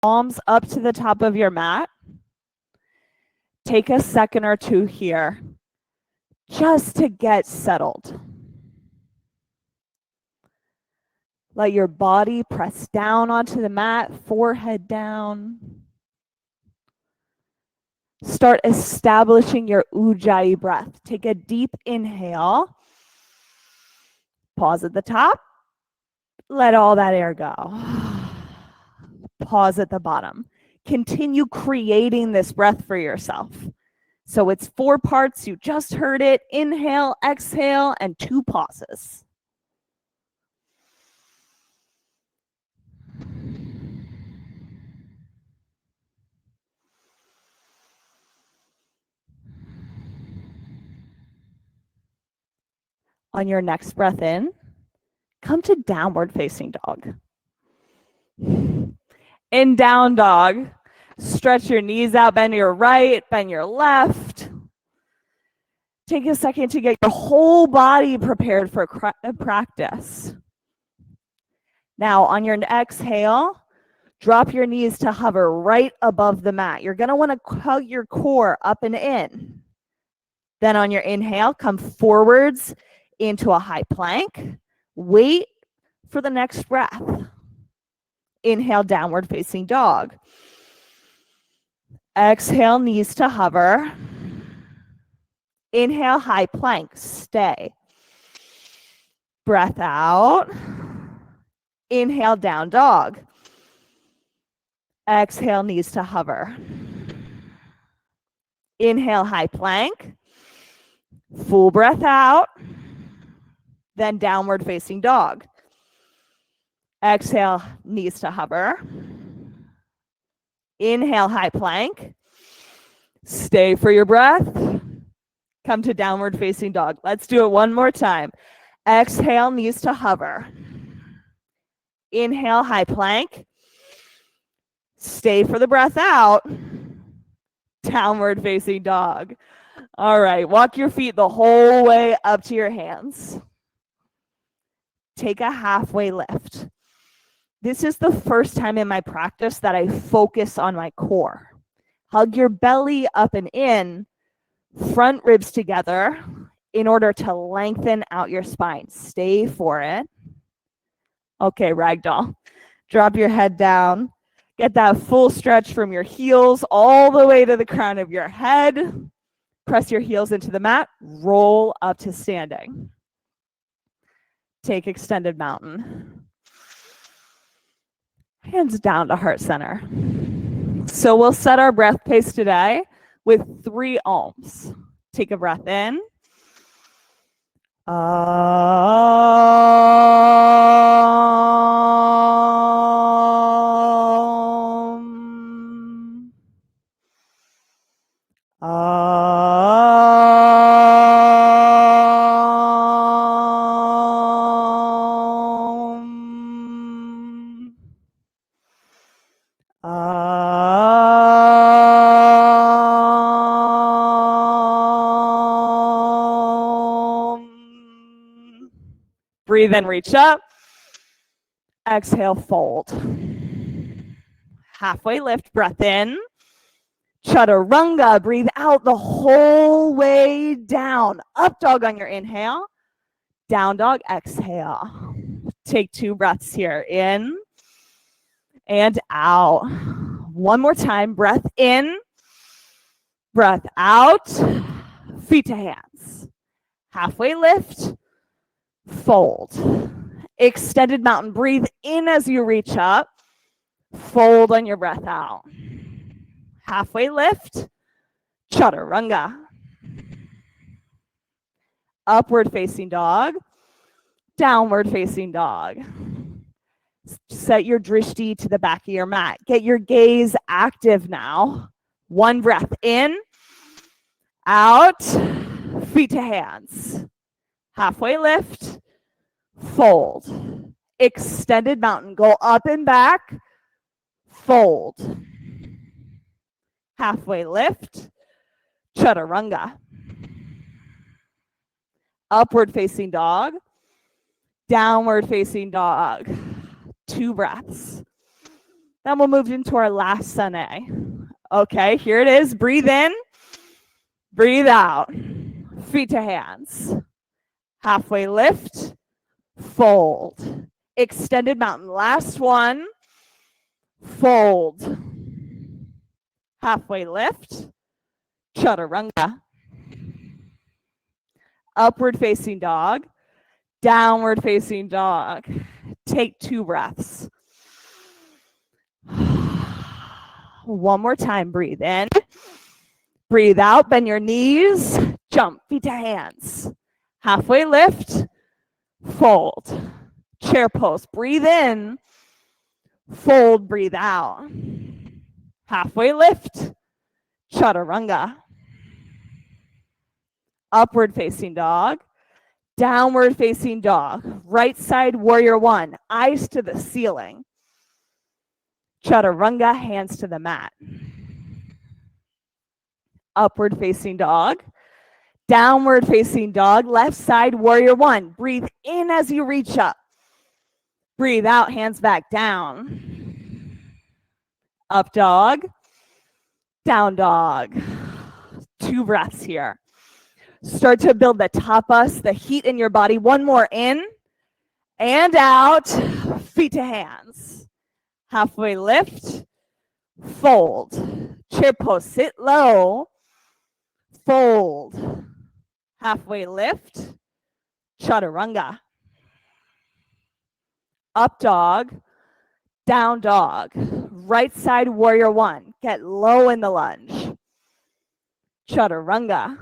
palms up to the top of your mat. Take a second or two here just to get settled. Let your body press down onto the mat, forehead down. Start establishing your Ujjayi breath. Take a deep inhale. Pause at the top. Let all that air go. Pause at the bottom. Continue creating this breath for yourself. So it's 4 parts. You just heard it. Inhale, exhale, and 2 pauses. On your next breath in, come to downward facing dog. In down dog, stretch your knees out, bend your right, bend your left. Take a second to get your whole body prepared for practice. Now, on your exhale, drop your knees to hover right above the mat. You're going to want to hug your core up and in. Then on your inhale, come forwards into a high plank. Wait for the next breath. Inhale, downward facing dog. Exhale, knees to hover. Inhale, high plank, stay. Breath out. Inhale, down dog. Exhale, knees to hover. Inhale, high plank. Full breath out. Then downward facing dog. Exhale, knees to hover. Inhale, high plank. Stay for your breath. Come to downward facing dog. Let's do it one more time. Exhale, knees to hover. Inhale, high plank. Stay for the breath out. Downward facing dog. All right, walk your feet the whole way up to your hands. Take a halfway lift. This is the first time in my practice that I focus on my core. Hug your belly up and in, front ribs together in order to lengthen out your spine. Stay for it. Okay, ragdoll. Drop your head down. Get that full stretch from your heels all the way to the crown of your head. Press your heels into the mat. Roll up to standing. Take extended mountain. Hands down to heart center. So we'll set our breath pace today with 3 ohms. Take a breath in. Breathe in, reach up. Exhale, fold. Halfway lift, breath in. Chaturanga, breathe out the whole way down. Up dog on your inhale. Down dog, exhale. Take 2 breaths here. In and out. One more time, breath in. Breath out. Feet to hands. Halfway lift. Fold. Extended mountain. Breathe in as you reach up. Fold on your breath out. Halfway lift. Chaturanga. Upward facing dog. Downward facing dog. Set your drishti to the back of your mat. Get your gaze active now. 1 breath in. Out. Feet to hands. Halfway lift. Fold. Extended mountain. Go up and back. Fold. Halfway lift. Chaturanga. Upward facing dog. Downward facing dog. 2 breaths. Then we'll move into our last sane. Okay, here it is. Breathe in, breathe out. Feet to hands. Halfway lift, fold. Extended mountain. Last one. Fold. Halfway lift, chaturanga. Upward facing dog, downward facing dog. Take 2 breaths. One more time, breathe in. Breathe out, bend your knees, jump, feet to hands. Halfway lift, fold. Chair pose, breathe in, fold, breathe out. Halfway lift, chaturanga. Upward facing dog, downward facing dog. Right side warrior 1, eyes to the ceiling. Chaturanga, hands to the mat. Upward facing dog, downward facing dog, left side warrior 1. Breathe in as you reach up. Breathe out, hands back down. Up dog, down dog. 2 breaths here. Start to build the tapas, the heat in your body. One more in and out. Feet to hands. Halfway lift, fold. Chair pose, sit low, fold. Halfway lift, chaturanga. Up dog, down dog. Right side warrior 1. Get low in the lunge. Chaturanga.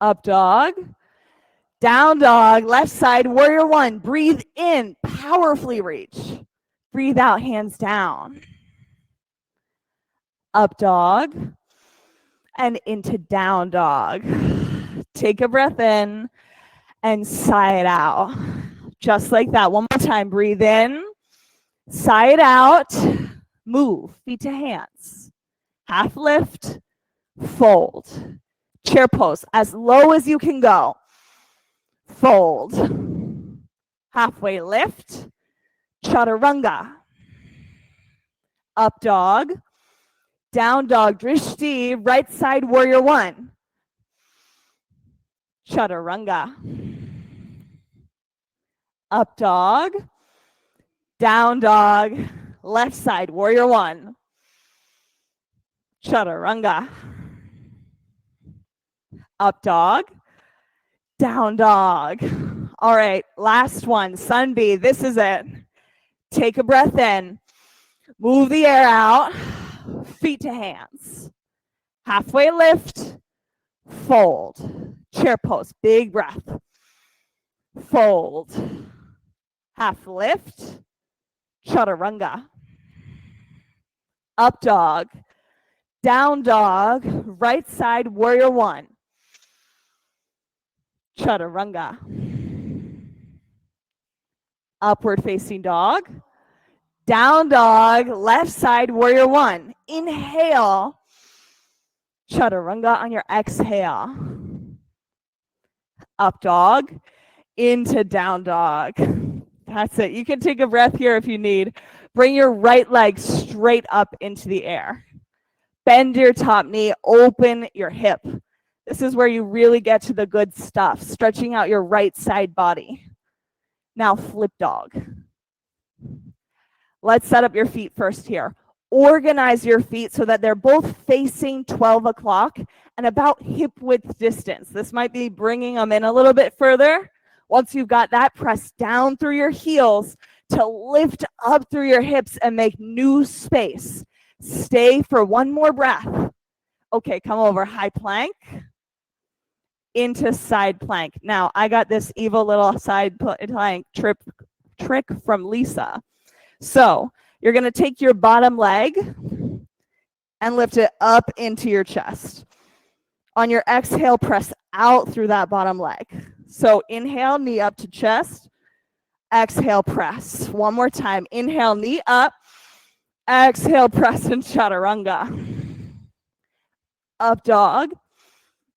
Up dog, down dog, left side warrior 1. Breathe in, powerfully reach. Breathe out, hands down. Up dog and into down dog. Take a breath in and sigh it out. Just like that. One more time. Breathe in, sigh it out, move, feet to hands. Half lift, fold. Chair pose, as low as you can go. Fold. Halfway lift, chaturanga. Up dog, down dog, drishti, right side warrior 1. Chaturanga. Up dog, down dog, left side warrior 1. Chaturanga. Up dog, down dog. All right, last one, sun bee. This is it. Take a breath in. Move the air out. Feet to hands. Halfway lift. Fold. Chair pose. Big breath. Fold. Half lift. Chaturanga. Up dog. Down dog. Right side warrior 1. Chaturanga. Upward facing dog. Down dog, left side warrior 1. Inhale. Chaturanga on your exhale. Up dog, into down dog. That's it. You can take a breath here if you need. Bring your right leg straight up into the air. Bend your top knee, open your hip. This is where you really get to the good stuff, stretching out your right side body. Now flip dog. Let's set up your feet first here. Organize your feet so that they're both facing 12 o'clock and about hip width distance. This might be bringing them in a little bit further. Once you've got that, press down through your heels to lift up through your hips and make new space. Stay for one more breath. Okay, come over, high plank into side plank. Now, I got this evil little side plank trick from Lisa. So you're going to take your bottom leg and lift it up into your chest. On your exhale, press out through that bottom leg. So inhale, knee up to chest. Exhale, press. One more time. Inhale, knee up. Exhale, press in chaturanga. Up dog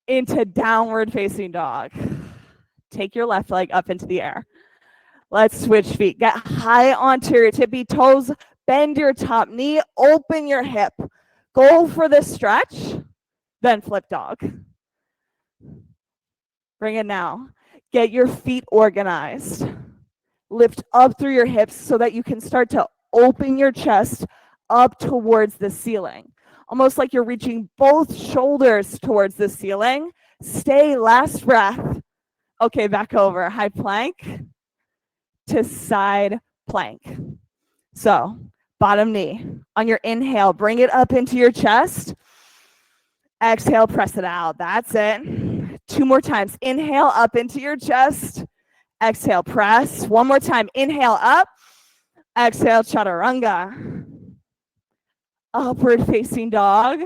into downward facing dog. Take your left leg up into the air. Let's switch feet. Get high onto your tippy toes. Bend your top knee. Open your hip. Go for the stretch. Then flip dog. Bring it now. Get your feet organized. Lift up through your hips so that you can start to open your chest up towards the ceiling. Almost like you're reaching both shoulders towards the ceiling. Stay, last breath. Okay, back over. High plank to side plank. So, bottom knee. On your inhale, bring it up into your chest. Exhale, press it out. That's it. 2 more times. Inhale up into your chest. Exhale, press. 1 more time. Inhale up. Exhale, chaturanga. Upward facing dog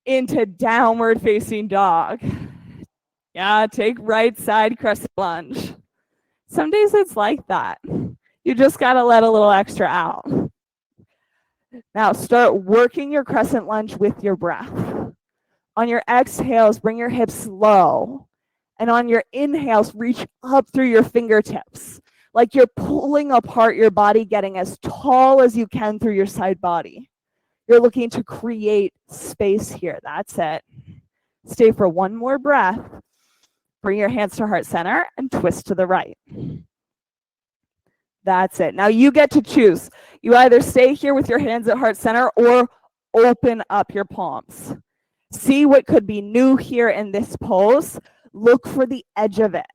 into downward facing dog. Yeah, take right side crescent lunge. Some days it's like that. You just got to let a little extra out. Now start working your crescent lunge with your breath. On your exhales, bring your hips low. And on your inhales, reach up through your fingertips. Like you're pulling apart your body, getting as tall as you can through your side body. You're looking to create space here. That's it. Stay for 1 more breath. Bring your hands to heart center and twist to the right. That's it. Now you get to choose. You either stay here with your hands at heart center or open up your palms. See what could be new here in this pose. Look for the edge of it.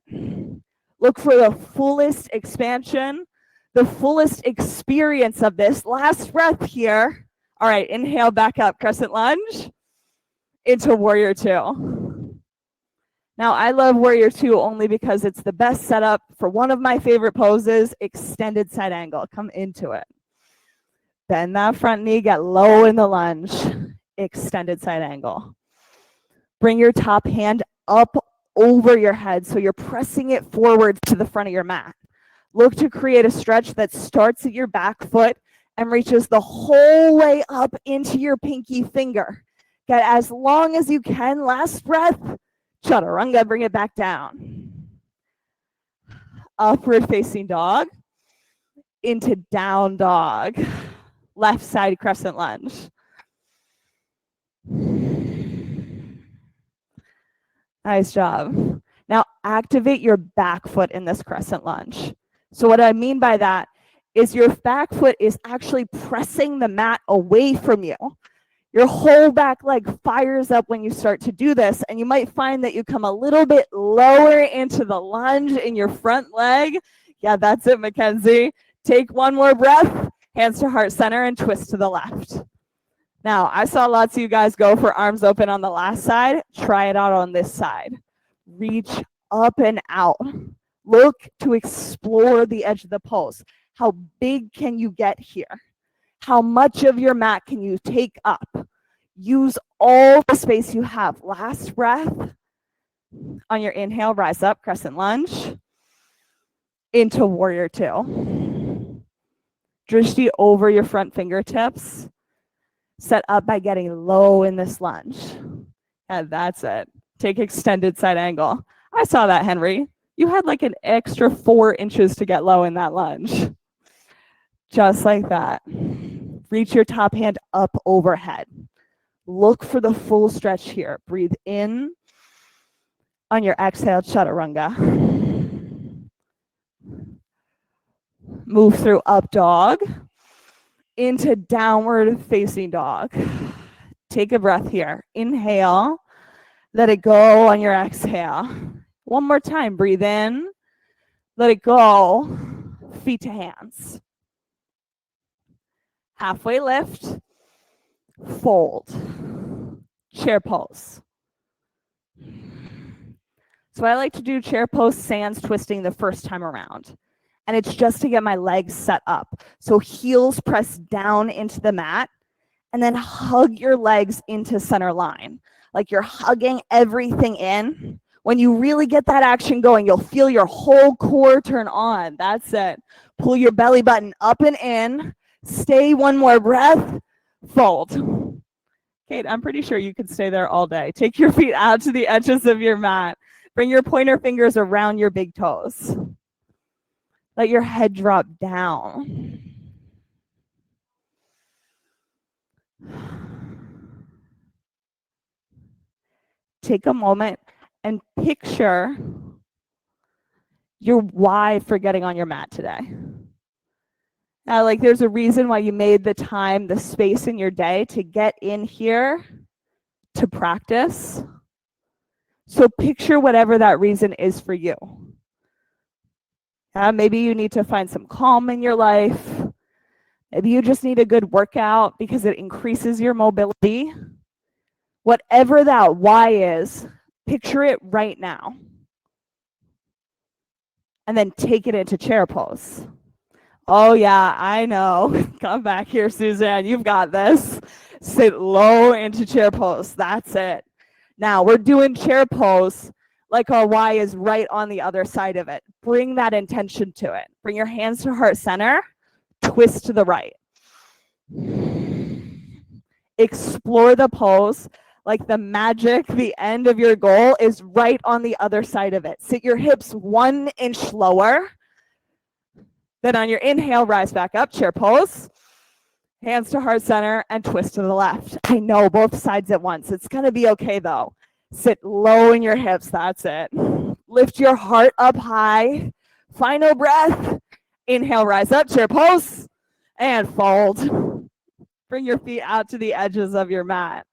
Look for the fullest expansion, the fullest experience of this. Last breath here. All right, inhale back up, crescent lunge into warrior 2. Now, I love warrior 2 only because it's the best setup for one of my favorite poses, extended side angle. Come into it. Bend that front knee, get low in the lunge, extended side angle. Bring your top hand up over your head so you're pressing it forward to the front of your mat. Look to create a stretch that starts at your back foot and reaches the whole way up into your pinky finger. Get as long as you can. Last breath. Chaturanga, bring it back down. Upward facing dog into down dog. Left side crescent lunge. Nice job. Now activate your back foot in this crescent lunge. So what I mean by that is your back foot is actually pressing the mat away from you. Your whole back leg fires up when you start to do this, and you might find that you come a little bit lower into the lunge in your front leg. Yeah, that's it, Mackenzie. Take 1 more breath, hands to heart center, and twist to the left. Now, I saw lots of you guys go for arms open on the last side. Try it out on this side. Reach up and out. Look to explore the edge of the pose. How big can you get here? How much of your mat can you take up? Use all the space you have. Last breath. On your inhale, rise up, crescent lunge into warrior 2. Drishti over your front fingertips. Set up by getting low in this lunge. And that's it. Take extended side angle. I saw that, Henry. You had like an extra 4 inches to get low in that lunge. Just like that. Reach your top hand up overhead. Look for the full stretch here. Breathe in. On your exhale, chaturanga. Move through up dog into downward facing dog. Take a breath here. Inhale. Let it go on your exhale. 1 more time. Breathe in. Let it go. Feet to hands. Halfway lift. Fold. Chair pose. So I like to do chair pose sans twisting the first time around. And it's just to get my legs set up. So heels press down into the mat and then hug your legs into center line. Like you're hugging everything in. When you really get that action going, you'll feel your whole core turn on. That's it. Pull your belly button up and in. Stay 1 more breath. Fold. Kate, I'm pretty sure you could stay there all day. Take your feet out to the edges of your mat. Bring your pointer fingers around your big toes. Let your head drop down. Take a moment and picture your why for getting on your mat today. Now, like there's a reason why you made the time, the space in your day to get in here to practice. So picture whatever that reason is for you. Maybe you need to find some calm in your life. Maybe you just need a good workout because it increases your mobility. Whatever that why is, picture it right now. And then take it into chair pose. Oh yeah, I know. Come back here, Suzanne. You've got this. Sit low into chair pose. That's it. Now we're doing chair pose like our Y is right on the other side of it. Bring that intention to it. Bring your hands to heart center. Twist to the right. Explore the pose like the magic, the end of your goal is right on the other side of it. Sit your hips 1 inch lower. Then on your inhale, rise back up, chair pose. Hands to heart center and twist to the left. I know, both sides at once. It's going to be okay though. Sit low in your hips. That's it. Lift your heart up high. Final breath. Inhale, rise up, chair pose, and fold. Bring your feet out to the edges of your mat.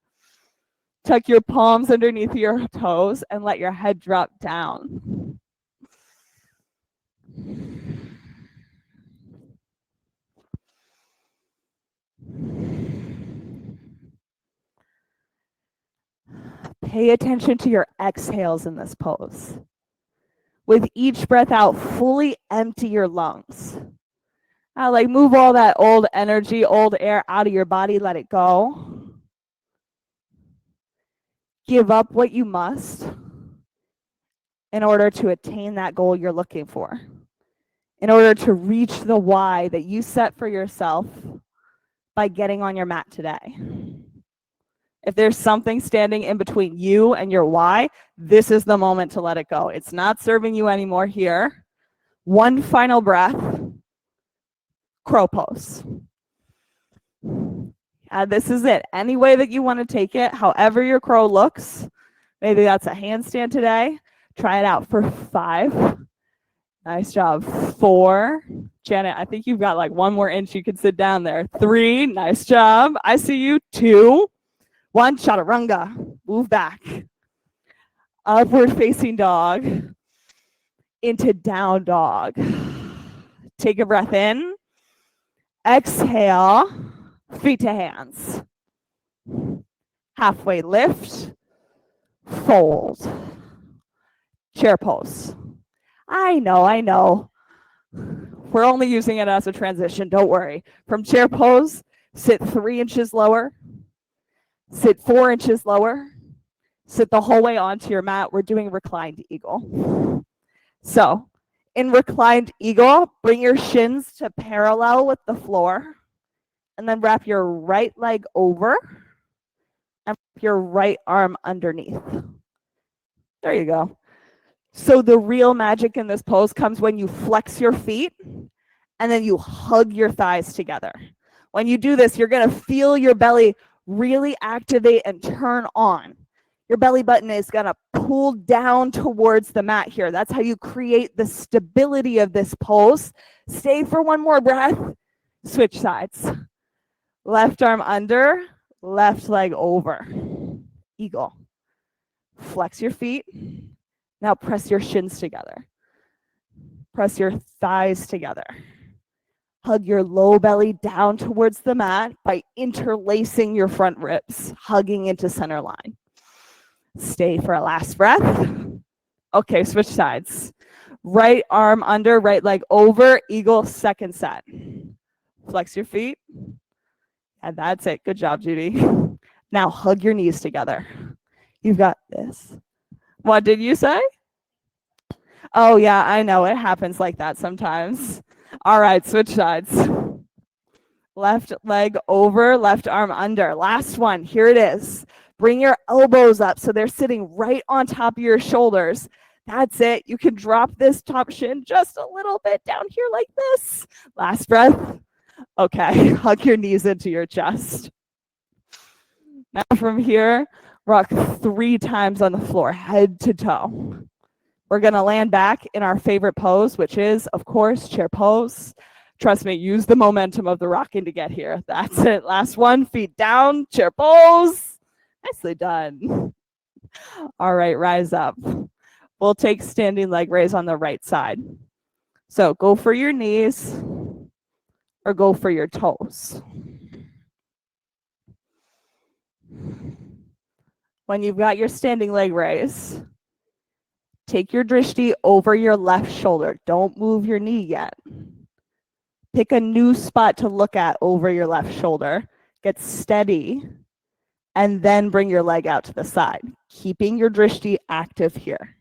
Tuck your palms underneath your toes and let your head drop down. Pay attention to your exhales in this pose. With each breath out, fully empty your lungs. Like move all that old energy, old air out of your body, let it go. Give up what you must in order to attain that goal you're looking for. In order to reach the why that you set for yourself by getting on your mat today. If there's something standing in between you and your why, this is the moment to let it go. It's not serving you anymore here. One final breath. Crow pose. This is it. Any way that you want to take it, however your crow looks. Maybe that's a handstand today. Try it out for 5. Nice job. 4. Janet, I think you've got like 1 more inch you could sit down there. 3. Nice job. I see you. 2. 1. Chaturanga. Move back. Upward facing dog. Into down dog. Take a breath in. Exhale. Feet to hands. Halfway lift. Fold. Chair pose. I know. We're only using it as a transition. Don't worry. From chair pose, sit 3 inches lower. Sit 4 inches lower. Sit the whole way onto your mat. We're doing reclined eagle. So in reclined eagle, bring your shins to parallel with the floor. And then wrap your right leg over and your right arm underneath. There you go. So the real magic in this pose comes when you flex your feet and then you hug your thighs together. When you do this, you're going to feel your belly really activate and turn on. Your belly button is going to pull down towards the mat here. That's how you create the stability of this pose. Stay for 1 more breath. Switch sides. Left arm under, left leg over. Eagle. Flex your feet. Now press your shins together. Press your thighs together. Hug your low belly down towards the mat by interlacing your front ribs, hugging into center line. Stay for a last breath. Okay, switch sides. Right arm under, right leg over, eagle, second set. Flex your feet. And that's it. Good job, Judy. Now hug your knees together. You've got this. What did you say? Oh, yeah, I know. It happens like that sometimes. All right, switch sides. Left leg over, left arm under. Last one. Here it is. Bring your elbows up so they're sitting right on top of your shoulders. That's it. You can drop this top shin just a little bit down here like this. Last breath. Okay, hug your knees into your chest. Now from here, rock 3 times on the floor, head to toe. We're going to land back in our favorite pose, which is, of course, chair pose. Trust me, use the momentum of the rocking to get here. That's it. Last one, feet down, chair pose. Nicely done. All right, rise up. We'll take standing leg raise on the right side. So go for your knees or go for your toes. When you've got your standing leg raise, take your drishti over your left shoulder. Don't move your knee yet. Pick a new spot to look at over your left shoulder. Get steady, and then bring your leg out to the side, keeping your drishti active here.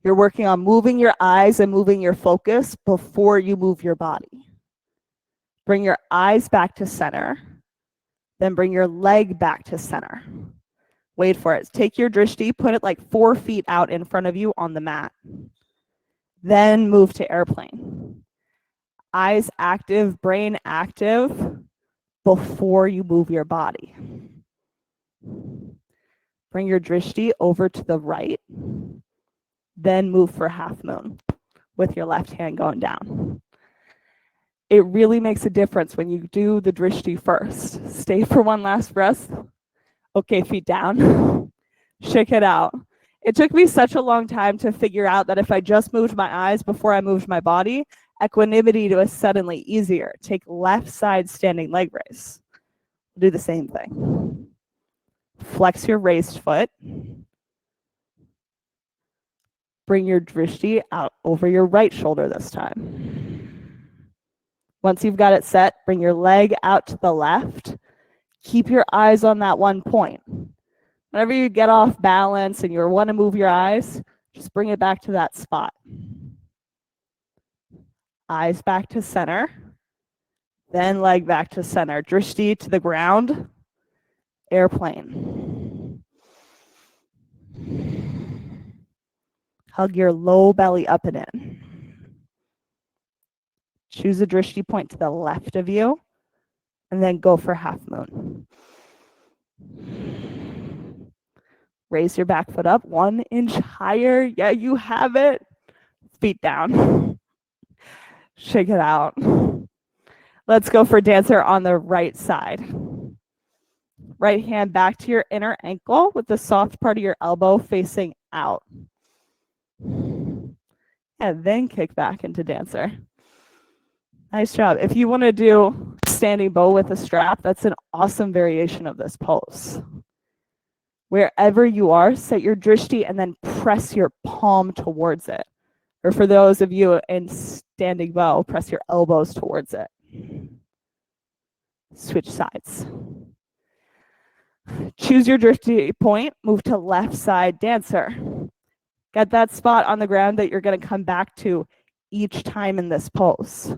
You're working on moving your eyes and moving your focus before you move your body. Bring your eyes back to center, then bring your leg back to center. Wait for it. Take your drishti, put it like 4 feet out in front of you on the mat. Then move to airplane. Eyes active, brain active before you move your body. Bring your drishti over to the right, then move for half moon with your left hand going down. It really makes a difference when you do the drishti first. Stay for one last breath. Okay, feet down. Shake it out. It took me such a long time to figure out that if I just moved my eyes before I moved my body, equanimity was suddenly easier. Take left side standing leg raise. Do the same thing. Flex your raised foot. Bring your drishti out over your right shoulder this time. Once you've got it set, bring your leg out to the left. Keep your eyes on that one point. Whenever you get off balance and you want to move your eyes, just bring it back to that spot. Eyes back to center, then leg back to center. Drishti to the ground, airplane. Hug your low belly up and in. Choose a drishti point to the left of you, and then go for half moon. Raise your back foot up 1 inch higher. Yeah, you have it. Feet down. Shake it out. Let's go for dancer on the right side. Right hand back to your inner ankle with the soft part of your elbow facing out. And then kick back into dancer. Nice job. If you want to do standing bow with a strap, that's an awesome variation of this pose. Wherever you are, set your drishti and then press your palm towards it. Or for those of you in standing bow, press your elbows towards it. Switch sides. Choose your drishti point, move to left side dancer. Get that spot on the ground that you're going to come back to each time in this pose.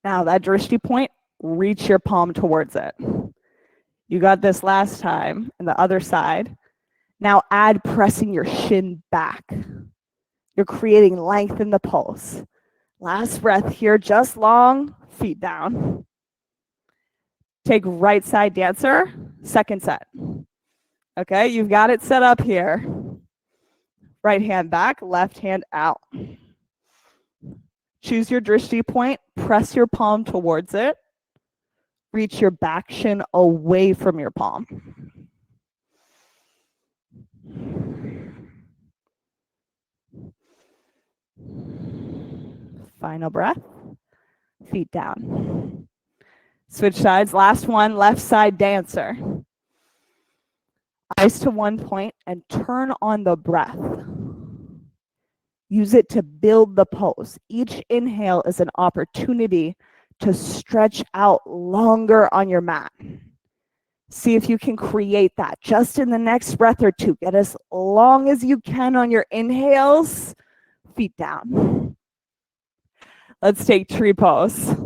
Now that drishti point, reach your palm towards it. You got this last time on the other side. Now add pressing your shin back. You're creating length in the pose. Last breath here, just long, feet down. Take right side dancer, second set. Okay, you've got it set up here. Right hand back, left hand out. Choose your drishti point, press your palm towards it. Reach your back shin away from your palm. Final breath, feet down. Switch sides, last one, left side dancer. Eyes to one point and turn on the breath. Use it to build the pose. Each inhale is an opportunity to stretch out longer on your mat. See if you can create that just in the next breath or two. Get as long as you can on your inhales, feet down. Let's take tree pose.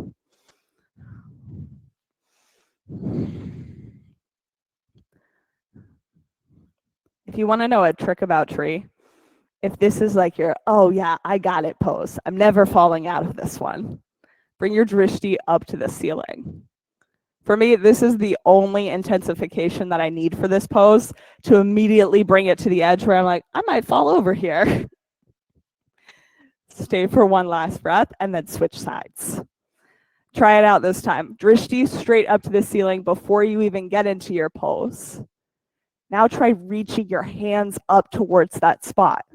if you want to know a trick about tree, if this is like your, oh yeah, I got it pose, I'm never falling out of this one, bring your drishti up to the ceiling. For me, this is the only intensification that I need for this pose to immediately bring it to the edge where I'm like, I might fall over here. Stay for one last breath and then switch sides. Try it out this time. Drishti straight up to the ceiling before you even get into your pose. Now try reaching your hands up towards that spot.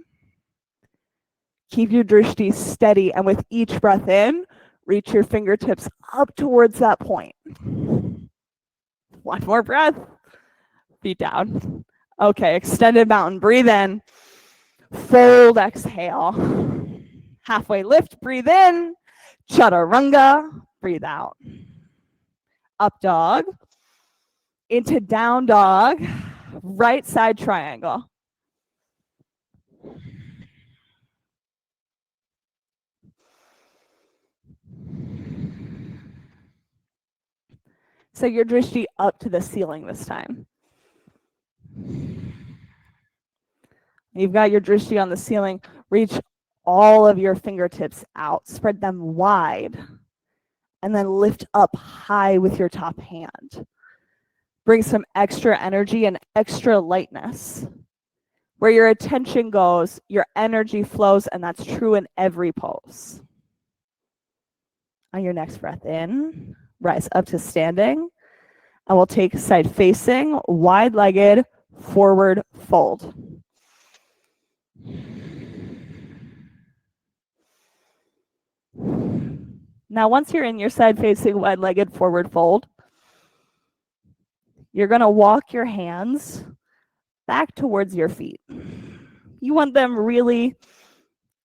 Keep your drishti steady, and with each breath in, reach your fingertips up towards that point. One more breath. Feet down. Okay, extended mountain. Breathe in. Fold, exhale. Halfway lift, breathe in. Chaturanga, breathe out. Up dog. Into down dog. Right side triangle. So your drishti up to the ceiling this time. You've got your drishti on the ceiling. Reach all of your fingertips out. Spread them wide. And then lift up high with your top hand. Bring some extra energy and extra lightness. Where your attention goes, your energy flows, and that's true in every pose. On your next breath in, rise up to standing, and we'll take side facing, wide-legged, forward fold. Now, once you're in your side facing, wide-legged, forward fold, you're going to walk your hands back towards your feet. You want them really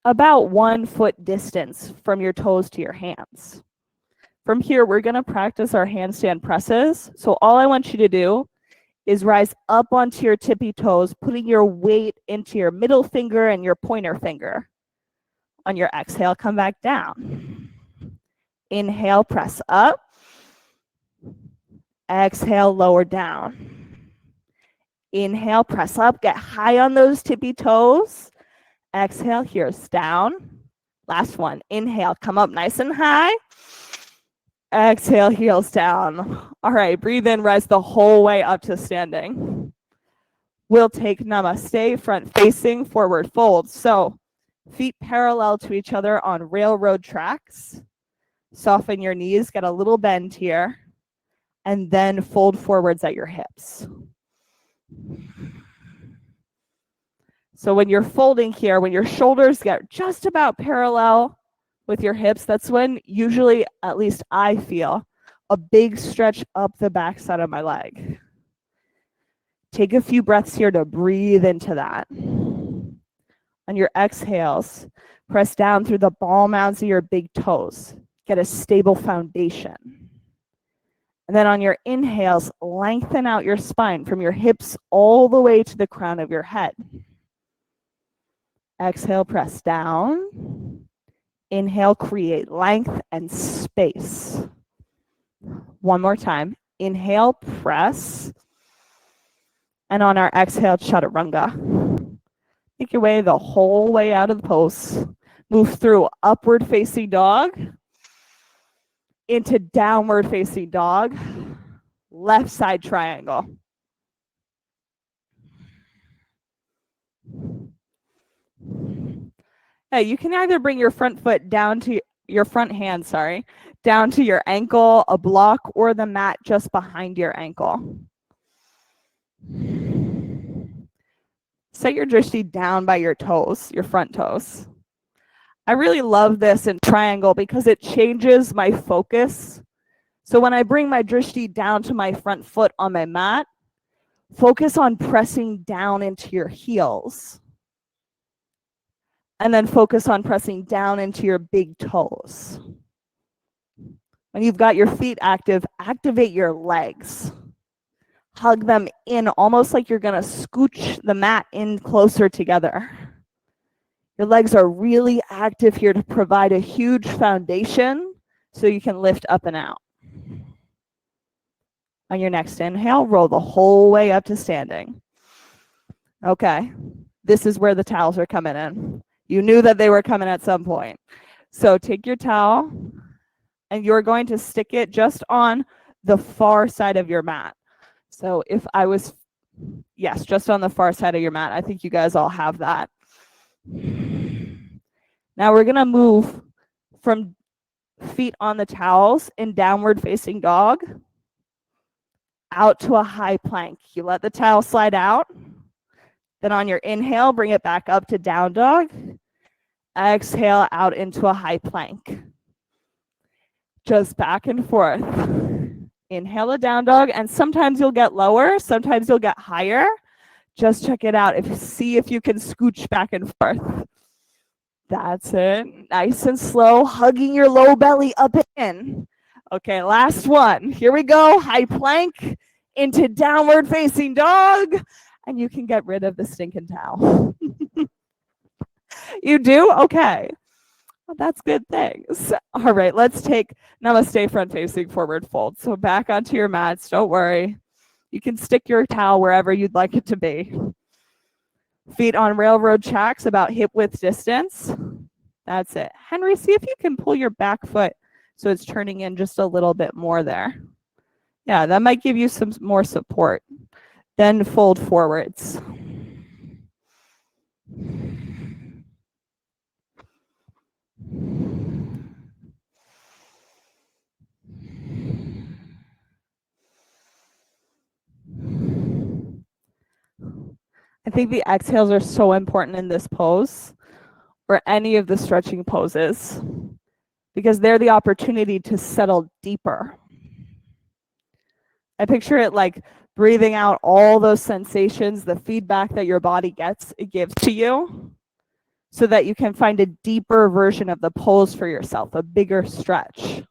about 1 foot distance from your toes to your hands. From here, we're going to practice our handstand presses. So all I want you to do is rise up onto your tippy toes, putting your weight into your middle finger and your pointer finger. On your exhale, come back down. Inhale, press up. Exhale, lower down. Inhale, press up, get high on those tippy toes. Exhale, here's down. Last one. Inhale, come up nice and high. Exhale, heels down. All right, breathe in, rise the whole way up to standing. We'll take namaste, front facing, forward fold. So feet parallel to each other on railroad tracks. Soften your knees, get a little bend here, and then fold forwards at your hips. So when you're folding here, when your shoulders get just about parallel with your hips, that's when usually, at least I feel, a big stretch up the backside of my leg. Take a few breaths here to breathe into that. On your exhales, press down through the ball mounds of your big toes. Get a stable foundation. And then on your inhales, lengthen out your spine from your hips all the way to the crown of your head. Exhale, press down. Inhale, create length and space. One more time. Inhale, press. And on our exhale, chaturanga. Make your way the whole way out of the pose. Move through upward facing dog into downward facing dog. Left side triangle. Hey, you can either bring your front foot down to your front hand, down to your ankle, a block, or the mat just behind your ankle. Set your drishti down by your toes, your front toes. I really love this in triangle because it changes my focus. So when I bring my drishti down to my front foot on my mat, focus on pressing down into your heels. And then focus on pressing down into your big toes. When you've got your feet active, activate your legs. Hug them in almost like you're going to scooch the mat in closer together. Your legs are really active here to provide a huge foundation so you can lift up and out. On your next inhale, roll the whole way up to standing. Okay, this is where the towels are coming in. You knew that they were coming at some point. So take your towel and you're going to stick it just on the far side of your mat. So if I was, yes, just on the far side of your mat. I think you guys all have that. Now we're going to move from feet on the towels in downward facing dog out to a high plank. You let the towel slide out. Then on your inhale, bring it back up to down dog. Exhale out into a high plank. Just back and forth. Inhale a down dog, and sometimes you'll get lower, sometimes you'll get higher. Just check it out. See if you can scooch back and forth. That's it. Nice and slow, hugging your low belly up and in. Okay, last one. Here we go. High plank into downward facing dog. And you can get rid of the stinking towel. You do? Okay. Well, that's good things. All right, let's take namaste front facing forward fold. So back onto your mats. Don't worry. You can stick your towel wherever you'd like it to be. Feet on railroad tracks about hip width distance. That's it. Henry, see if you can pull your back foot so it's turning in just a little bit more there. Yeah, that might give you some more support. Then fold forwards. I think the exhales are so important in this pose or any of the stretching poses because they're the opportunity to settle deeper. I picture it like breathing out all those sensations, the feedback that your body gets, it gives to you so that you can find a deeper version of the pose for yourself, a bigger stretch.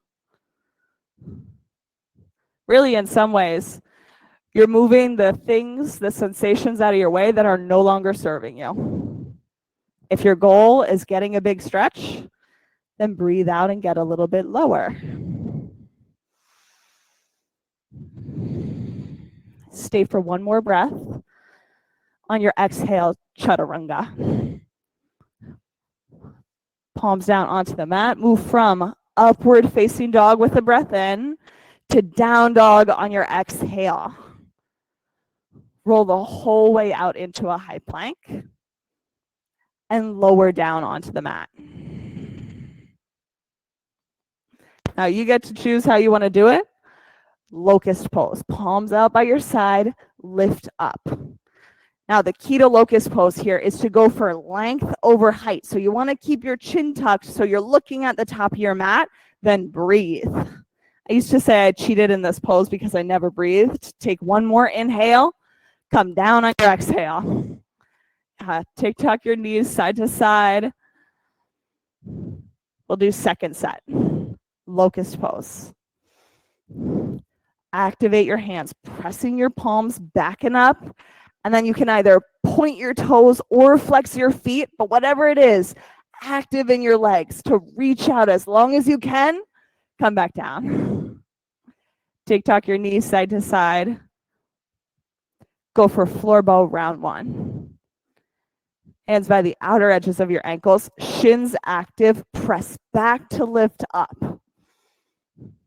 Really, in some ways, you're moving the things, the sensations out of your way that are no longer serving you. If your goal is getting a big stretch, then breathe out and get a little bit lower. Stay for one more breath. On your exhale, chaturanga. Palms down onto the mat. Move from upward facing dog with the breath in to down dog on your exhale. Roll the whole way out into a high plank and lower down onto the mat. Now you get to choose how you want to do it. Locust pose, palms out by your side, lift up. Now the key to locust pose here is to go for length over height. So you want to keep your chin tucked so you're looking at the top of your mat, then breathe. I used to say I cheated in this pose because I never breathed. Take one more inhale, come down on your exhale. Tuck your knees side to side. We'll do second set. Locust pose. Activate your hands, pressing your palms, backing up, and then you can either point your toes or flex your feet, but whatever it is, active in your legs to reach out as long as you can. Come back down. Tuck your knees side to side. Go for floor bow round one. Hands by the outer edges of your ankles, shins active, press back to lift up.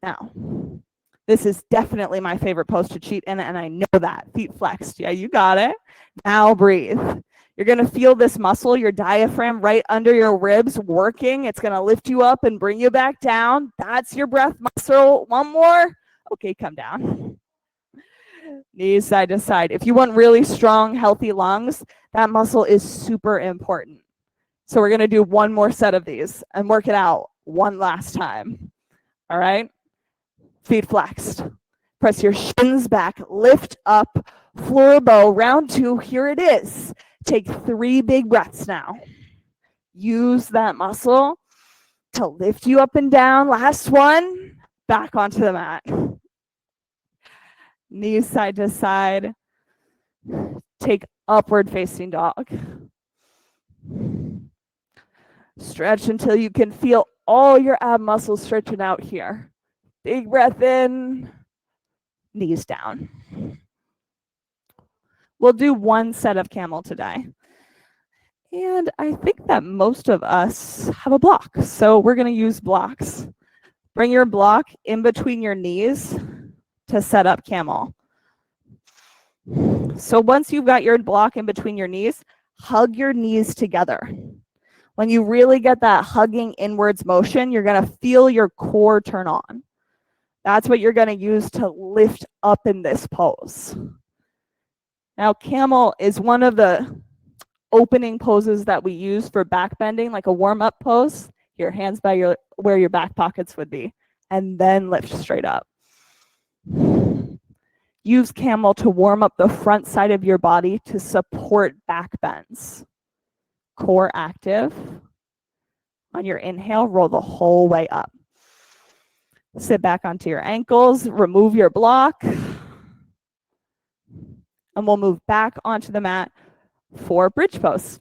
Now, this is definitely my favorite pose to cheat in, and I know that. Feet flexed. Yeah, you got it. Now breathe. You're going to feel this muscle, your diaphragm right under your ribs working. It's going to lift you up and bring you back down. That's your breath muscle. One more. Okay, come down. Knees side to side. If you want really strong, healthy lungs, that muscle is super important. So we're going to do one more set of these and work it out one last time. All right? Feet flexed. Press your shins back, lift up, floor bow, round two. Here it is. Take 3 big breaths now. Use that muscle to lift you up and down. Last one, back onto the mat. Knees side to side. Take upward facing dog. Stretch until you can feel all your ab muscles stretching out here. Big breath in, knees down. We'll do one set of camel today. And I think that most of us have a block, so we're going to use blocks. Bring your block in between your knees to set up camel. So once you've got your block in between your knees, hug your knees together. When you really get that hugging inwards motion, you're going to feel your core turn on. That's what you're going to use to lift up in this pose. Now, camel is one of the opening poses that we use for back bending, like a warm-up pose. Your hands by where your back pockets would be, and then lift straight up. Use camel to warm up the front side of your body to support back bends. Core active. On your inhale, roll the whole way up. Sit back onto your ankles, remove your block, and we'll move back onto the mat for bridge pose.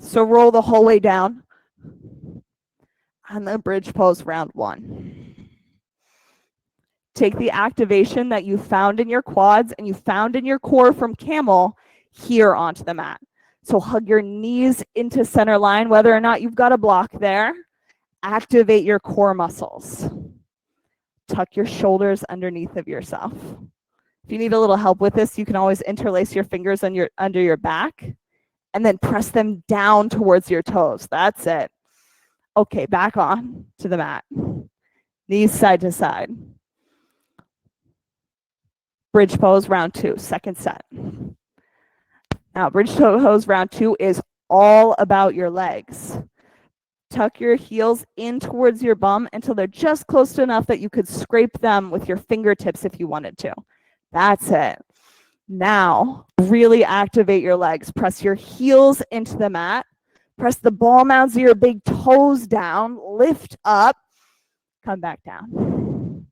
So roll the whole way down on the bridge pose round 1. Take the activation that you found in your quads and you found in your core from camel here onto the mat. So hug your knees into center line, whether or not you've got a block there. Activate your core muscles. Tuck your shoulders underneath of yourself. If you need a little help with this, you can always interlace your fingers under your back and then press them down towards your toes. That's it. Okay, back on to the mat. Knees side to side. Bridge pose round 2, second set. Now, bridge pose round 2 is all about your legs. Tuck your heels in towards your bum until they're just close enough that you could scrape them with your fingertips if you wanted to. That's it. Now, really activate your legs. Press your heels into the mat. Press the ball mounds of your big toes down. Lift up. Come back down.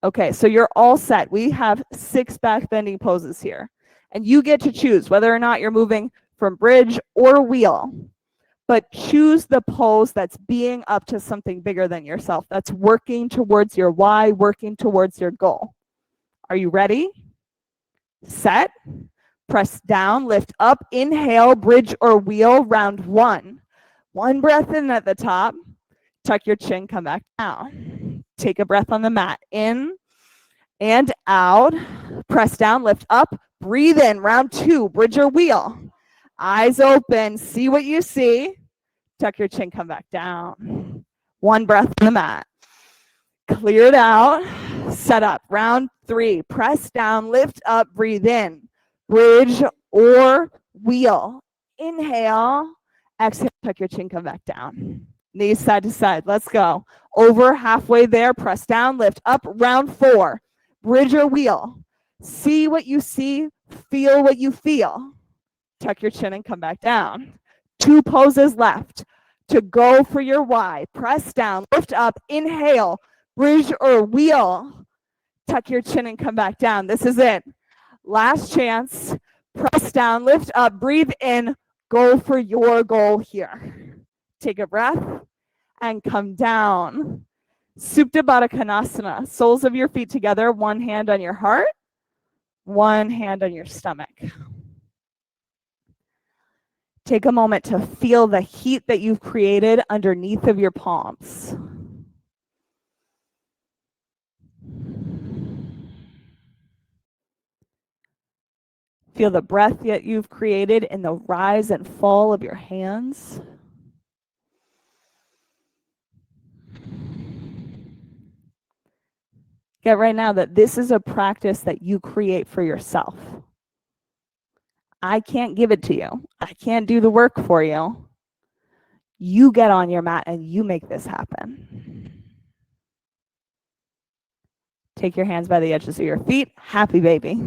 Okay, so you're all set. We have 6 back bending poses here. And you get to choose whether or not you're moving from bridge or wheel. But choose the pose that's being up to something bigger than yourself. That's working towards your why, working towards your goal. Are you ready? Set. Press down, lift up, inhale, bridge or wheel, round 1. 1 breath in at the top. Tuck your chin, come back down. Take a breath on the mat. In and out. Press down, lift up, breathe in, round 2, bridge or wheel. Eyes open, see what you see. Tuck your chin, come back down. 1 breath on the mat. Clear it out. Set up. Round 3. Press down, lift up, breathe in. Bridge or wheel. Inhale. Exhale, tuck your chin, come back down. Knees side to side. Let's go. Over halfway there. Press down, lift up. Round 4. Bridge or wheel. See what you see. Feel what you feel. Tuck your chin and come back down. 2 poses left to go for your why. Press down, lift up, inhale, bridge or wheel. Tuck your chin and come back down. This is it. Last chance. Press down, lift up, breathe in, go for your goal here. Take a breath and come down. Supta Baddha Konasana. Soles of your feet together, 1 hand on your heart, 1 hand on your stomach. Take a moment to feel the heat that you've created underneath of your palms. Feel the breath that you've created in the rise and fall of your hands. Get right now that this is a practice that you create for yourself. I can't give it to you. I can't do the work for you. You get on your mat and you make this happen. Take your hands by the edges of your feet. Happy baby.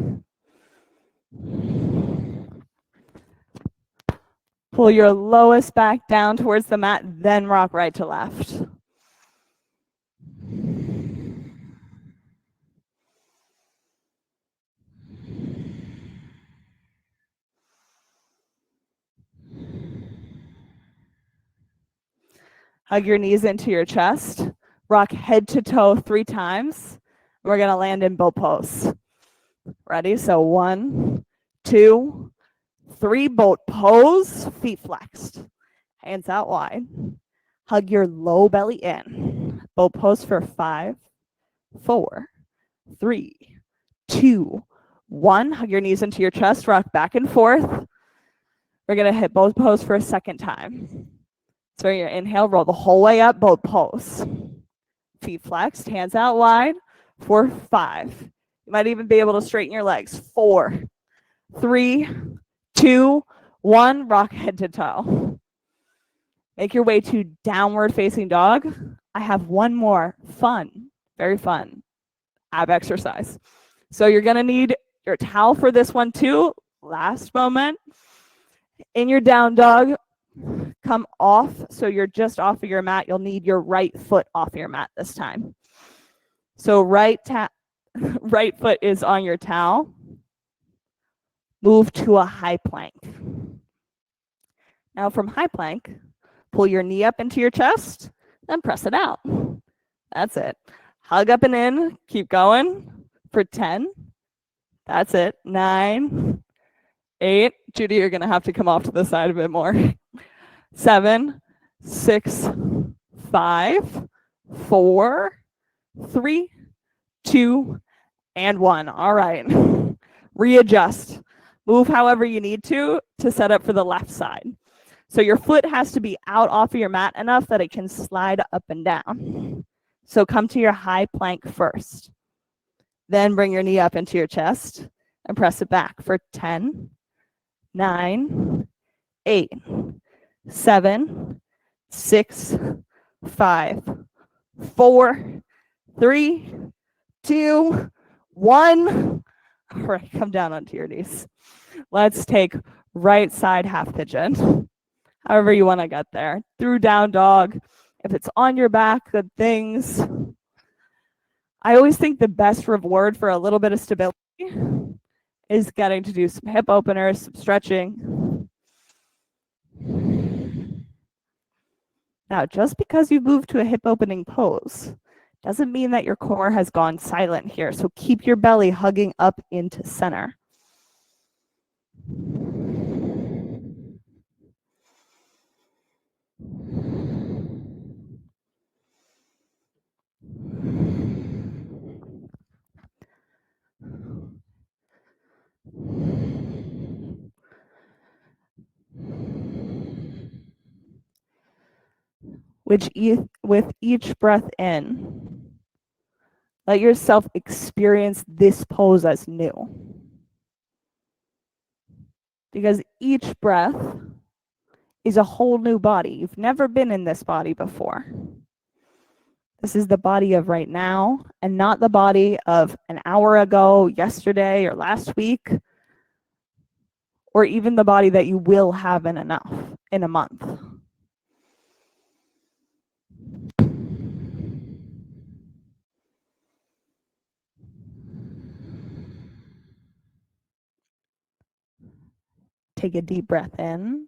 Pull your lowest back down towards the mat, then rock right to left. Hug your knees into your chest. Rock head to toe 3 times. We're going to land in bow pose. Ready? So 1, 2, 3, boat pose, feet flexed, hands out wide. Hug your low belly in. Boat pose for 5, 4, 3, 2, 1. Hug your knees into your chest, rock back and forth. We're going to hit boat pose for a second time. So your inhale, roll the whole way up, boat pose. Feet flexed, hands out wide for 5. You might even be able to straighten your legs. 4, 3, 2, 1. Rock head to toe. Make your way to downward facing dog. I have one more fun, very fun ab exercise. So you're going to need your towel for this one too. Last moment. In your down dog, come off. So you're just off of your mat. You'll need your right foot off your mat this time. So right foot is on your towel. Move to a high plank. Now from high plank, pull your knee up into your chest, then press it out. That's it. Hug up and in. Keep going for 10. That's it. 9, 8. Judy, you're going to have to come off to the side a bit more. 7, 6, 5, 4, 3, 2, and 1. All right. Readjust. Move however you need to set up for the left side. So your foot has to be out off of your mat enough that it can slide up and down. So come to your high plank first. Then bring your knee up into your chest and press it back for 10, 9, 8, 7, 6, 5, 4, 3, 2, 1. All right, come down onto your knees. Let's take right side half pigeon. However you want to get there. Through down dog. If it's on your back, good things. I always think the best reward for a little bit of stability is getting to do some hip openers, some stretching. Now, just because you've moved to a hip opening pose doesn't mean that your core has gone silent here. So keep your belly hugging up into center. With each breath in, let yourself experience this pose as new. Because each breath is a whole new body. You've never been in this body before. This is the body of right now and not the body of an hour ago, yesterday, or last week, or even the body that you will have in a month. Take a deep breath in.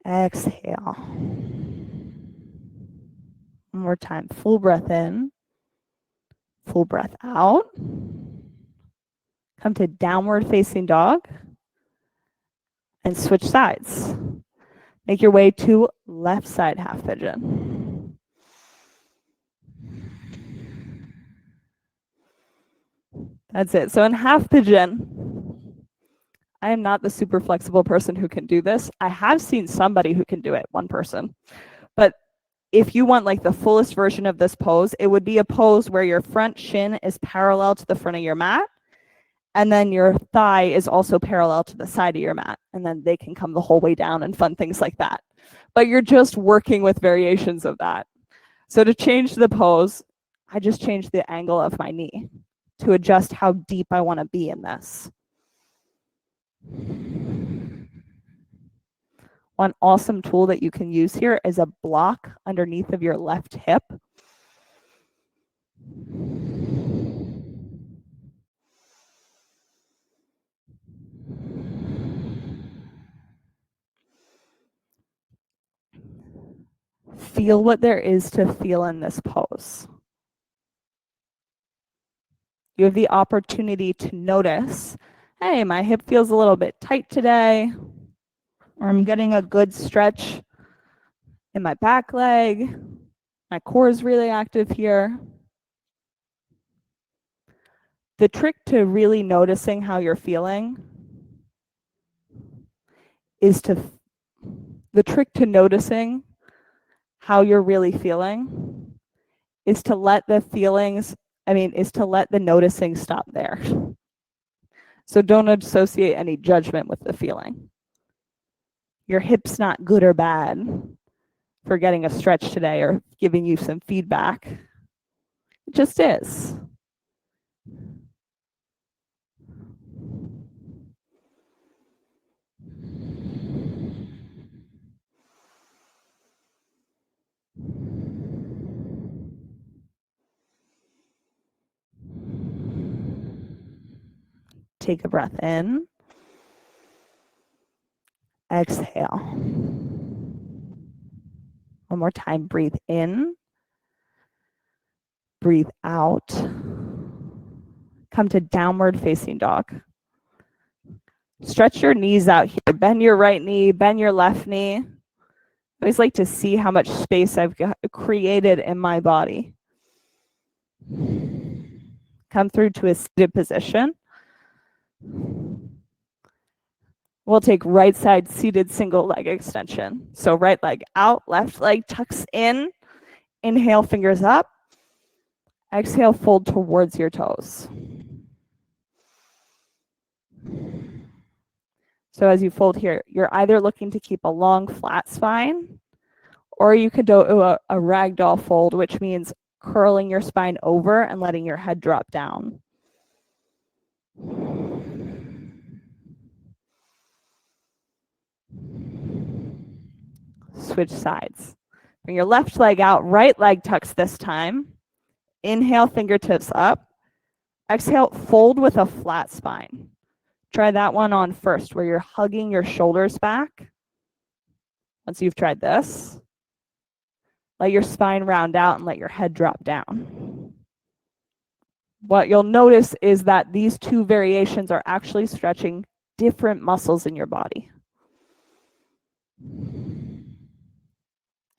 Exhale. One more time. Full breath in. Full breath out. Come to downward facing dog. And switch sides. Make your way to left side half pigeon. That's it. So in half pigeon, I am not the super flexible person who can do this. I have seen somebody who can do it, one person. But if you want like the fullest version of this pose, it would be a pose where your front shin is parallel to the front of your mat. And then your thigh is also parallel to the side of your mat. And then they can come the whole way down and fun things like that. But you're just working with variations of that. So to change the pose, I just changed the angle of my knee to adjust how deep I want to be in this. One awesome tool that you can use here is a block underneath of your left hip. Feel what there is to feel in this pose. You have the opportunity to notice hey, my hip feels a little bit tight today, or I'm getting a good stretch in my back leg. My core is really active here. The trick to really noticing how you're feeling is the trick to noticing how you're really feeling is to let the noticing stop there. So don't associate any judgment with the feeling. Your hip's not good or bad for getting a stretch today or giving you some feedback. It just is. Take a breath in. Exhale. One more time. Breathe in. Breathe out. Come to downward facing dog. Stretch your knees out here. Bend your right knee, bend your left knee. I always like to see how much space I've created in my body. Come through to a seated position. We'll take right side seated single leg extension. So right leg out, left leg tucks in. Inhale, fingers up. Exhale, fold towards your toes. So as you fold here, you're either looking to keep a long, flat spine, or you could do a ragdoll fold, which means curling your spine over and letting your head drop down. Switch sides. Bring your left leg out, right leg tucks this time. Inhale, fingertips up. Exhale, fold with a flat spine. Try that one on first, where you're hugging your shoulders back. Once you've tried this, let your spine round out and let your head drop down. What you'll notice is that these two variations are actually stretching different muscles in your body.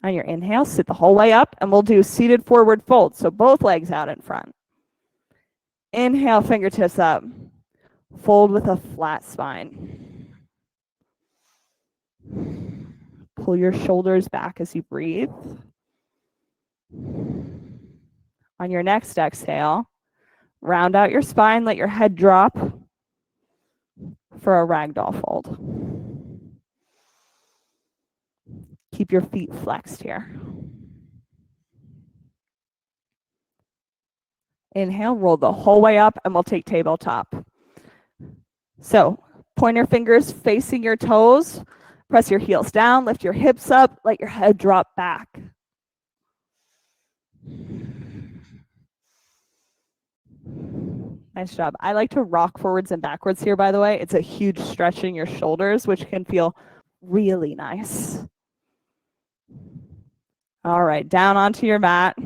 On your inhale, sit the whole way up, and we'll do seated forward fold, so both legs out in front. Inhale, fingertips up. Fold with a flat spine. Pull your shoulders back as you breathe. On your next exhale, round out your spine, let your head drop for a ragdoll fold. Keep your feet flexed here. Inhale, roll the whole way up, and we'll take tabletop. So pointer fingers facing your toes. Press your heels down, lift your hips up, let your head drop back. Nice job. I like to rock forwards and backwards here, by the way. It's a huge stretch in your shoulders, which can feel really nice. All right, down onto your mat.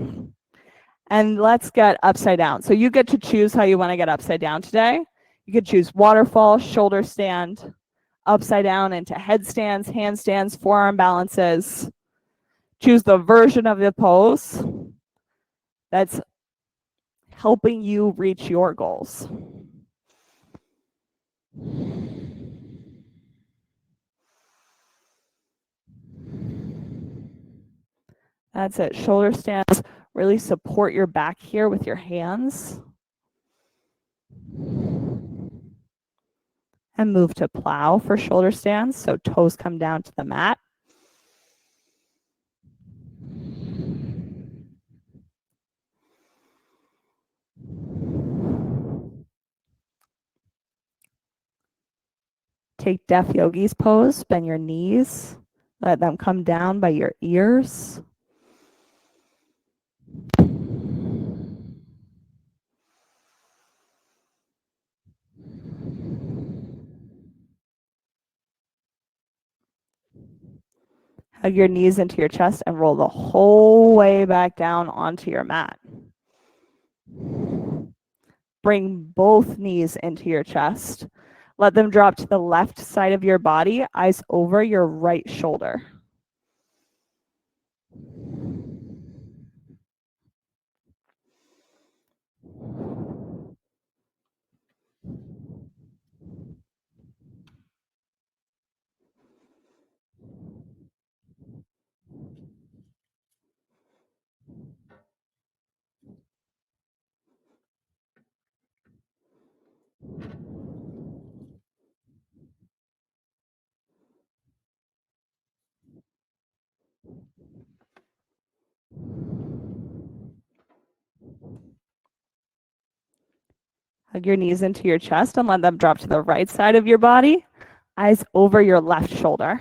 And let's get upside down. So you get to choose how you want to get upside down today. You could choose waterfall, shoulder stand, upside down into headstands, handstands, forearm balances. Choose the version of the pose that's helping you reach your goals. That's it. Shoulder stands. Really support your back here with your hands. And move to plow for shoulder stands, so toes come down to the mat. Take Deaf Yogi's pose, bend your knees, let them come down by your ears. Hug your knees into your chest and roll the whole way back down onto your mat. Bring both knees into your chest. Let them drop to the left side of your body, eyes over your right shoulder. Hug your knees into your chest and let them drop to the right side of your body, eyes over your left shoulder.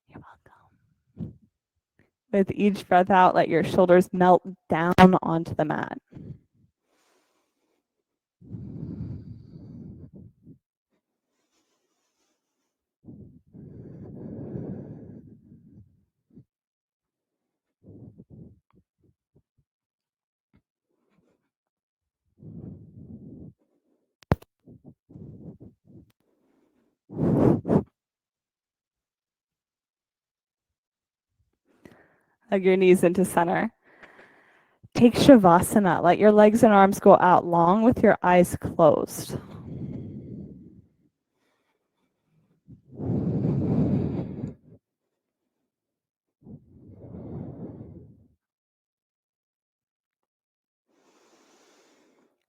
You're welcome. With each breath out, let your shoulders melt down onto the mat. Hug your knees into center. Take Shavasana. Let your legs and arms go out long with your eyes closed.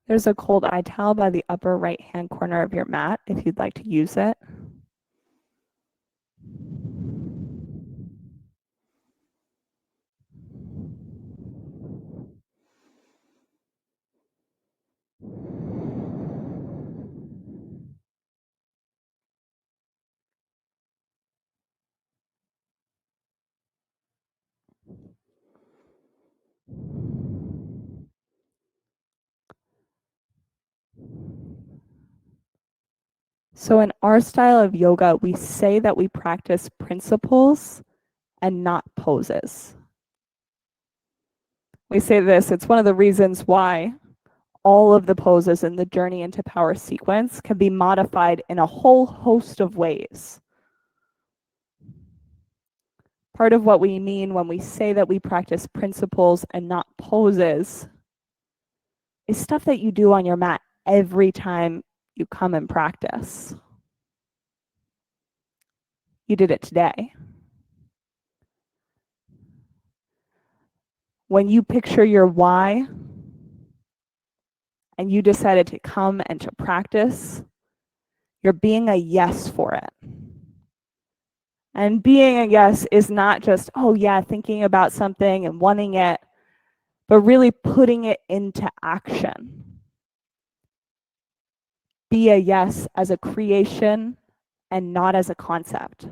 There's a cold eye towel by the upper right-hand corner of your mat if you'd like to use it. So in our style of yoga, we say that we practice principles and not poses. We say this, it's one of the reasons why all of the poses in the Journey into Power sequence can be modified in a whole host of ways. Part of what we mean when we say that we practice principles and not poses is stuff that you do on your mat every time you come and practice. You did it today. When you picture your why and you decided to come and to practice, you're being a yes for it. And being a yes is not just, oh yeah, thinking about something and wanting it, but really putting it into action. Be a yes as a creation and not as a concept.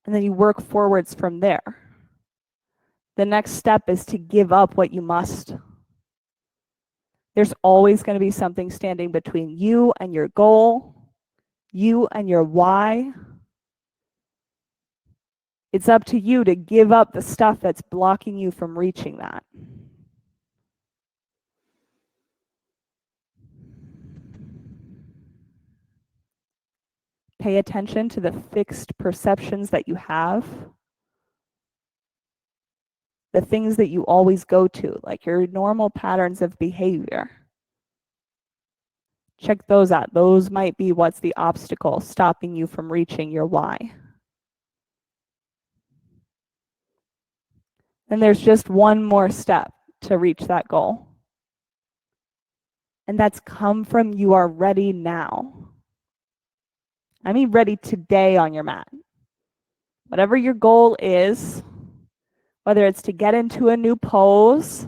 And then you work forwards from there. The next step is to give up what you must. There's always going to be something standing between you and your goal, you and your why. It's up to you to give up the stuff that's blocking you from reaching that. Pay attention to the fixed perceptions that you have, the things that you always go to, like your normal patterns of behavior. Check those out. Those might be what's the obstacle stopping you from reaching your why. And there's just one more step to reach that goal. And that's come from you are ready now. I mean, ready today on your mat. Whatever your goal is, whether it's to get into a new pose,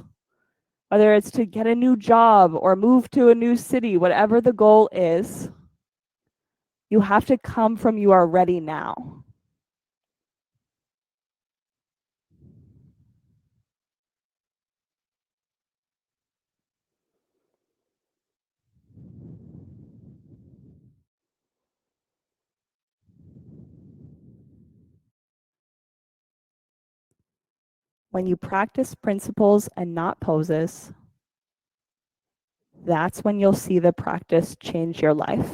whether it's to get a new job or move to a new city, whatever the goal is, you have to come from you are ready now. When you practice principles and not poses, that's when you'll see the practice change your life.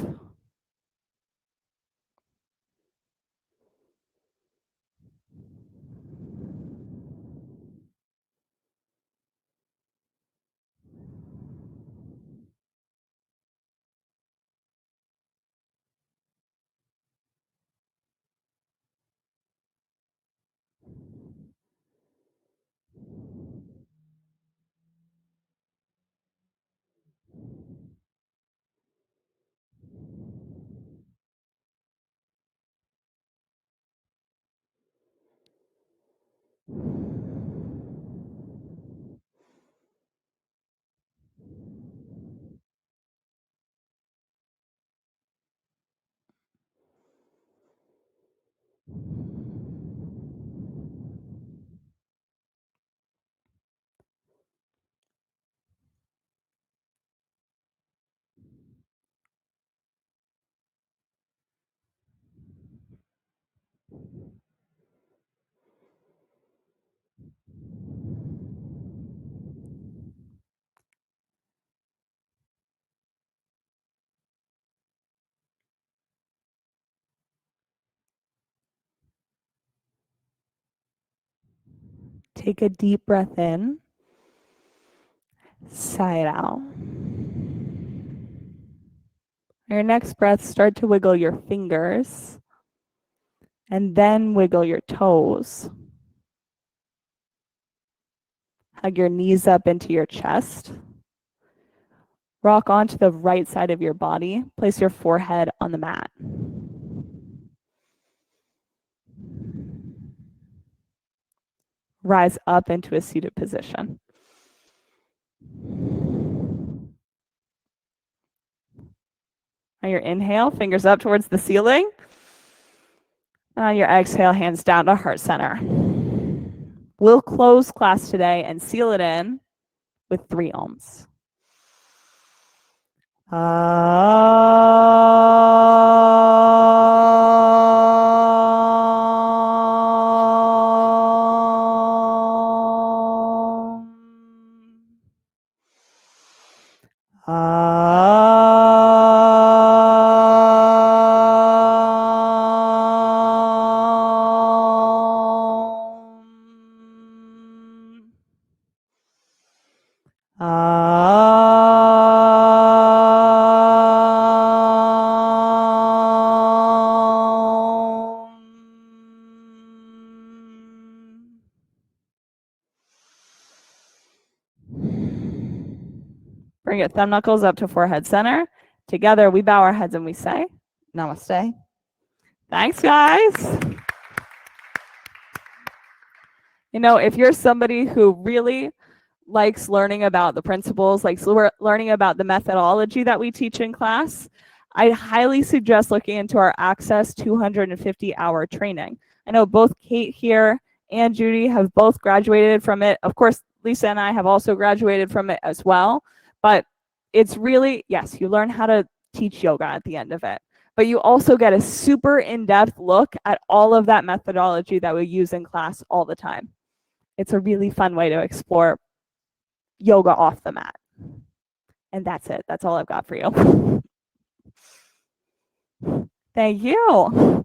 Take a deep breath in, sigh it out. Your next breath, start to wiggle your fingers and then wiggle your toes. Hug your knees up into your chest. Rock onto the right side of your body. Place your forehead on the mat. Rise up into a seated position. On your inhale, fingers up towards the ceiling. On your exhale, hands down to heart center. We'll close class today and seal it in with 3 ohms. Bring your thumb knuckles up to forehead center. Together, we bow our heads and we say, Namaste. Thanks, guys. You know, if you're somebody who really likes learning about the principles, likes learning about the methodology that we teach in class, I highly suggest looking into our Access 250-hour training. I know both Kate here and Judy have both graduated from it. Of course, Lisa and I have also graduated from it as well. But it's really, yes, you learn how to teach yoga at the end of it. But you also get a super in-depth look at all of that methodology that we use in class all the time. It's a really fun way to explore yoga off the mat. And that's it. That's all I've got for you. Thank you.